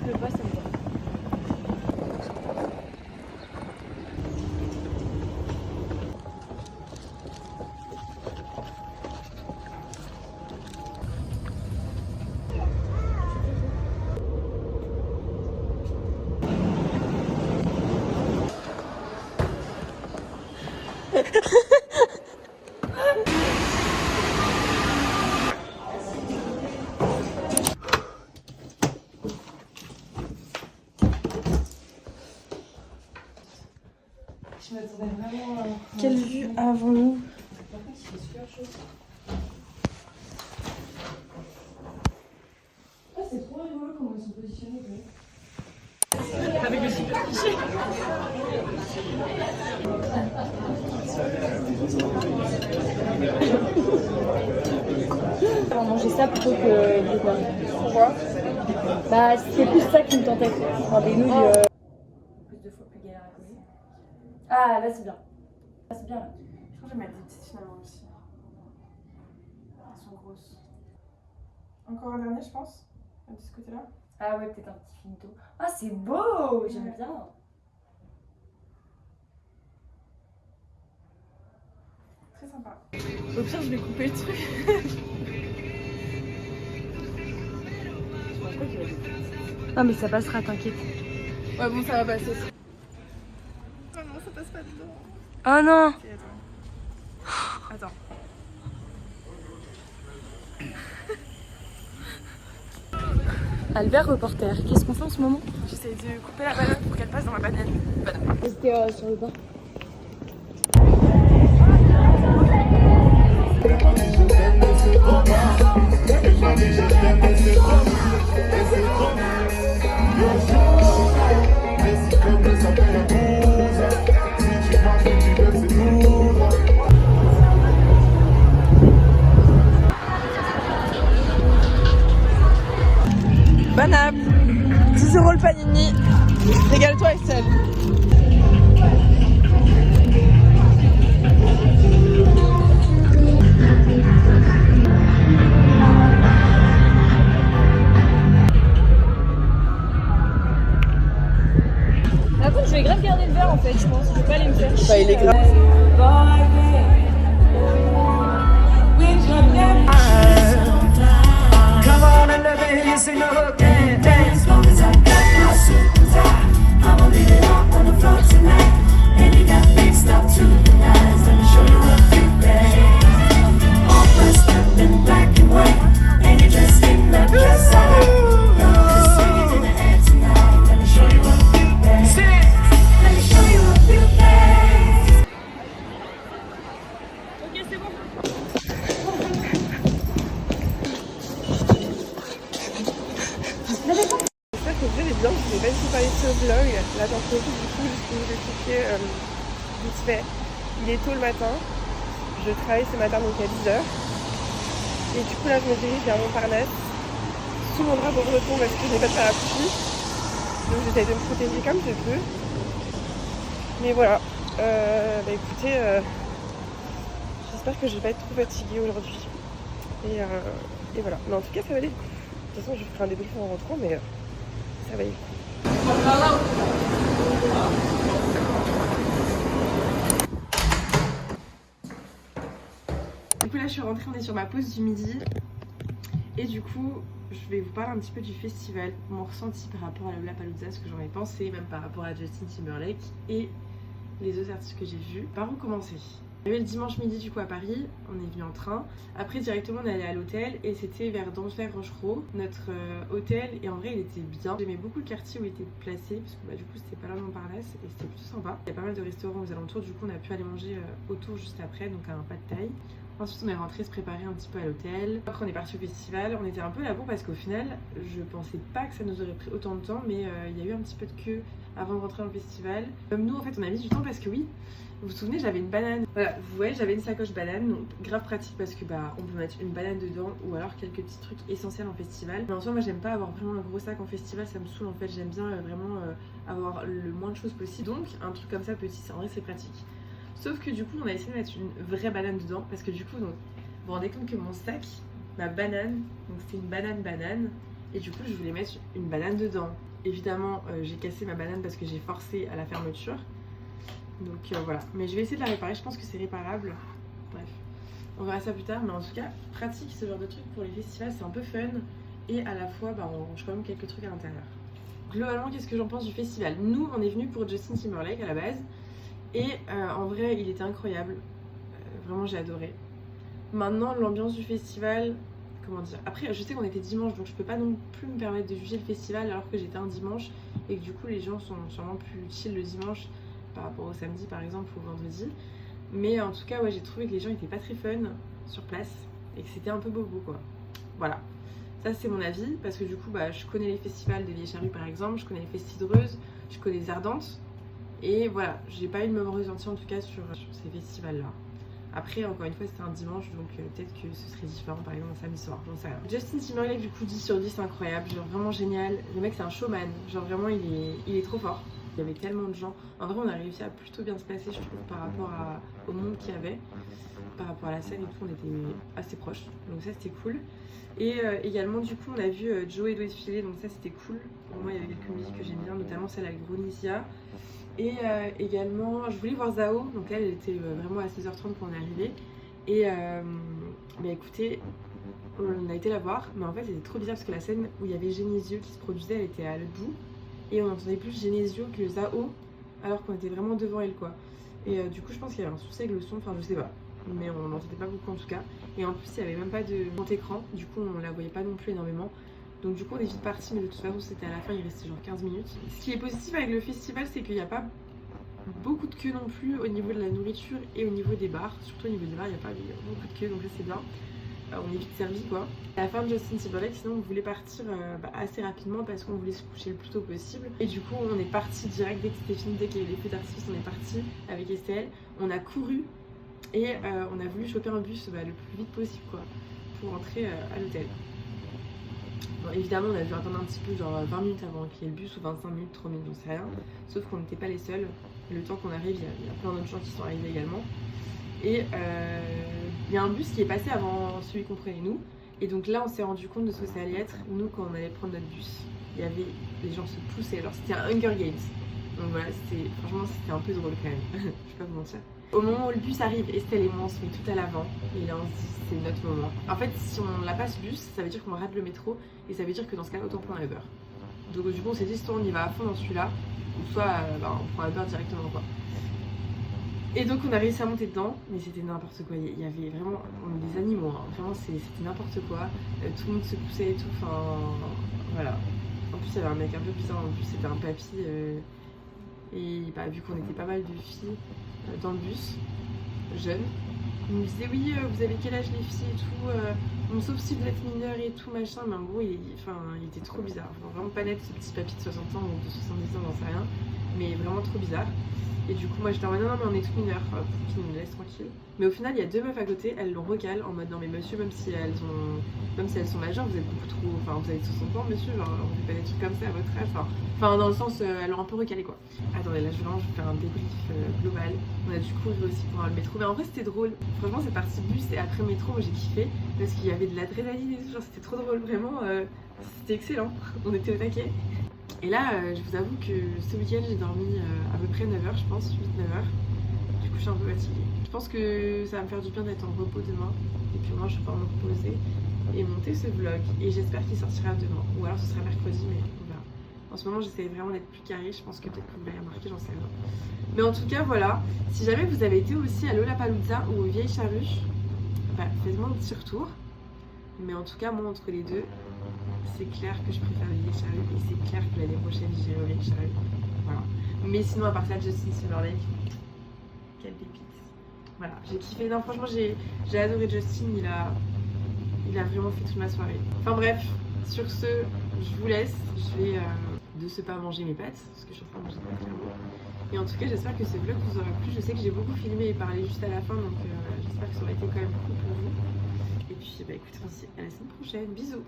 pleut pas, ça me va. Je m'attendais vraiment à... Quelle vue avons-nous? Par contre, il fait super chaud. Ah, c'est trop rigolo comment ils sont positionnés. Avec le super cliché. On va manger ça plutôt que des quoi. Pourquoi? Bah, c'est plus ça qui me tentait. Enfin, des nouilles. Plus de fois plus galère à causer. Ah, là c'est bien. Là c'est bien là. Je crois que je vais mettre des petites finalement aussi. Elles sont grosses. Encore un dernier, je pense. De ce côté-là. Ah ouais, peut-être un petit finito. Ah, c'est beau! J'aime bien. Très sympa. Au pire, je vais couper le truc. Ah, mais ça passera, t'inquiète. Ouais, bon, ça va passer. Oh non, ça passe pas dedans. Oh non! Ok, attends. Attends. Albert reporter, qu'est-ce qu'on fait en ce moment? J'essaie de couper la banane pour qu'elle passe dans la banane. C'était sur le banc. Banap, 10 € le panini. Régale-toi, Estelle. Par contre, je vais grave garder le verre en fait, je pense. Je vais pas aller me faire chier. Bah, il est grave. Come on and let me hear you sing the hook and dance. As long as I got my suit and tie, I'ma leave it all on the floor tonight. And you got mixed up to the nines. Let me show you a few things. All dressed up in black and white, and you're dressed in that dress I like. Love is singing in the air tonight. Let me show you a few things. Let me show you a few things. Ok, c'est bon. J'espère que vous allez bien, je ne vais pas du tout parler de ce vlog. Là j'en profite du coup juste pour vous expliquer vite fait. Il est tôt le matin, je travaille ce matin donc à 10h. Et du coup là je me dirige vers Montparnasse sous mon drap pour breton parce que je n'ai pas de parapluie. Donc j'essaie de me protéger comme je peux. Mais voilà, écoutez, j'espère que je vais pas être trop fatiguée aujourd'hui. Et voilà, mais en tout cas ça va aller le coup. De toute façon je ferai un débrief en rentrant mais ça va aller le coup. Du coup là je suis rentrée, on est sur ma pause du midi. Et du coup je vais vous parler un petit peu du festival, mon ressenti par rapport à Lollapalooza, ce que j'en ai pensé, même par rapport à Justin Timberlake et les autres artistes que j'ai vus. Par où commencer? On est arrivé le dimanche midi du coup à Paris, on est venu en train. Après directement on est allé à l'hôtel et c'était vers Denfert-Rochereau, notre hôtel, et en vrai il était bien. J'aimais beaucoup le quartier où il était placé parce que du coup c'était pas loin de Montparnasse et c'était plutôt sympa. Il y a pas mal de restaurants aux alentours, du coup on a pu aller manger autour juste après, donc à un pas de taille. Ensuite on est rentré se préparer un petit peu à l'hôtel. Après on est parti au festival, on était un peu à la bourre parce qu'au final je pensais pas que ça nous aurait pris autant de temps, mais il y a eu un petit peu de queue avant de rentrer dans le festival. Comme nous en fait on a mis du temps parce que oui, vous vous souvenez, j'avais une banane. Voilà, vous voyez, j'avais une sacoche banane, donc grave pratique parce que on peut mettre une banane dedans ou alors quelques petits trucs essentiels en festival. Mais en soi, moi j'aime pas avoir vraiment un gros sac en festival, ça me saoule en fait. J'aime bien vraiment avoir le moins de choses possible. Donc un truc comme ça petit, en vrai c'est pratique. Sauf que du coup, on a essayé de mettre une vraie banane dedans parce que du coup, donc, vous vous rendez compte que mon sac, ma banane, donc c'était une banane et du coup je voulais mettre une banane dedans. évidemment j'ai cassé ma banane parce que j'ai forcé à la fermeture. Donc voilà, mais je vais essayer de la réparer, je pense que c'est réparable. Bref, on verra ça plus tard, mais en tout cas, pratique ce genre de truc pour les festivals, c'est un peu fun. Et à la fois, bah, on range quand même quelques trucs à l'intérieur. Globalement, qu'est-ce que j'en pense du festival? Nous, on est venus pour Justin Timberlake à la base. Et en vrai, il était incroyable. Vraiment, j'ai adoré. Maintenant, l'ambiance du festival, comment dire? Après, je sais qu'on était dimanche, donc je peux pas non plus me permettre de juger le festival alors que j'étais un dimanche. Et que du coup, les gens sont sûrement plus chill le dimanche par rapport au samedi, par exemple, ou au vendredi. Mais en tout cas, ouais, j'ai trouvé que les gens étaient pas très fun sur place. Et que c'était un peu bobo, quoi. Voilà. Ça, c'est mon avis, parce que du coup, bah, je connais les festivals des Vieilles Charrues, par exemple. Je connais les Festidreuses, je connais les Ardentes. Et voilà, j'ai pas eu le même ressenti en tout cas sur ces festivals-là. Après, encore une fois, c'était un dimanche, donc peut-être que ce serait différent par exemple un samedi soir, j'en sais rien. Justin Timberlake, du coup, 10 sur 10, incroyable, genre vraiment génial. Le mec, c'est un showman, genre vraiment, il est trop fort. Il y avait tellement de gens. En vrai, on a réussi à plutôt bien se passer, je trouve, par rapport au monde qu'il y avait. Par rapport à la scène et tout, on était assez proches, donc ça, c'était cool. Et également, du coup, on a vu Joey doit défiler, donc ça, c'était cool. Pour moi, il y avait quelques musiques que j'aime bien, notamment celle avec Ronisia. Et également, je voulais voir Zao, donc là elle était vraiment à 16h30 quand on est arrivé. Et bah écoutez, on a été la voir, mais en fait c'était trop bizarre parce que la scène où il y avait Genesio qui se produisait, elle était à l'autre bout. Et on entendait plus Genesio que Zao, alors qu'on était vraiment devant elle quoi. Et du coup je pense qu'il y avait un souci avec le son, enfin je sais pas. Mais on n'entendait pas beaucoup en tout cas. Et en plus il n'y avait même pas de grand écran, du coup on la voyait pas non plus énormément. Donc du coup on est vite parti, mais de toute façon c'était à la fin, il restait genre 15 minutes. Ce qui est positif avec le festival, c'est qu'il n'y a pas beaucoup de queue non plus au niveau de la nourriture et au niveau des bars. Surtout au niveau des bars, il n'y a pas beaucoup de queue, donc là c'est bien. On est vite servi quoi. À la fin de Justin Timberlake, sinon on voulait partir assez rapidement parce qu'on voulait se coucher le plus tôt possible. Et du coup on est parti direct dès que c'était fini, dès qu'il y avait les feux d'artifice, on est parti avec Estelle. On a couru et on a voulu choper un bus le plus vite possible quoi, pour rentrer à l'hôtel. Bon, évidemment, on a dû attendre un petit peu, genre 20 minutes avant qu'il y ait le bus, ou 25 minutes, 30 minutes, j'en sais rien. Sauf qu'on n'était pas les seuls. Le temps qu'on arrive, il y a plein d'autres gens qui sont arrivés également. Et il y a un bus qui est passé avant celui qu'on prenait nous. Et donc là, on s'est rendu compte de ce que ça allait être. Nous, quand on allait prendre notre bus, il y avait les gens se poussaient. Alors c'était un Hunger Games. Donc voilà, franchement, c'était un peu drôle quand même. Je vais pas vous mentir. Au moment où le bus arrive, Estelle et moi on se met tout à l'avant et là on se dit c'est notre moment. En fait si on n'a pas ce bus, ça veut dire qu'on rate le métro et ça veut dire que dans ce cas-là autant prendre un Uber. Donc du coup on s'est dit soit on y va à fond dans celui-là, ou soit on prend un Uber directement quoi. Et donc on a réussi à monter dedans, mais c'était n'importe quoi, il y avait vraiment des animaux, hein. Vraiment c'était n'importe quoi, tout le monde se poussait et tout, enfin voilà. En plus il y avait un mec un peu bizarre, en plus c'était un papy, et vu qu'on était pas mal de filles dans le bus, jeunes, il nous disait oui vous avez quel âge les filles et tout, bon, sauf si vous êtes mineurs et tout machin, mais en gros il était trop bizarre, enfin, vraiment pas net ce petit papy de 60 ans ou de 70 ans, j'en sais rien, mais vraiment trop bizarre. Et du coup moi j'étais en mode non mais on est tous mineurs, pour qu'ils nous laissent tranquille. Mais au final il y a deux meufs à côté, elles l'ont recalé en mode non mais monsieur, même si elles sont majeures, vous êtes beaucoup trop, enfin vous avez 60 ans monsieur, genre on fait pas des trucs comme ça à votre âge, enfin dans le sens elles l'ont un peu recalé quoi. Attendez là je vais faire un débrief global. On a dû courir aussi pour avoir le métro, mais en vrai c'était drôle. Franchement c'est parti bus et après métro moi j'ai kiffé parce qu'il y avait de l'adrénaline et tout, genre c'était trop drôle vraiment, c'était excellent, on était au taquet. Et là, je vous avoue que ce week-end, j'ai dormi à peu près 9h, je pense, 8-9h. Du coup, je suis un peu fatiguée. Je pense que ça va me faire du bien d'être en repos demain. Et puis moi, je vais pouvoir me reposer et monter ce vlog. Et j'espère qu'il sortira demain. Ou alors ce sera mercredi, mais on verra. En ce moment, j'essaie vraiment d'être plus carré. Je pense que peut-être que vous l'avez remarqué, j'en sais rien. Mais en tout cas, voilà. Si jamais vous avez été aussi à Lollapalooza ou aux Vieilles Charrues, faites-moi un petit retour. Mais en tout cas, moi, entre les deux, c'est clair que je préfère les Vieilles Charrues et c'est clair que l'année prochaine j'irai aux Vieilles Charrues. Voilà. Mais sinon à part ça, Justin Timberlake, quelle pépite. Voilà, j'ai kiffé. Non franchement j'ai adoré Justin, il a vraiment fait toute ma soirée. Enfin bref, sur ce, je vous laisse. Je vais de ce pas manger mes pâtes, parce que je suis en train de manger des pâtes clairement. Et en tout cas j'espère que ce vlog vous aura plu. Je sais que j'ai beaucoup filmé et parlé juste à la fin, donc j'espère que ça aura été quand même cool pour vous. Et puis écoutez, on se dit à la semaine prochaine. Bisous.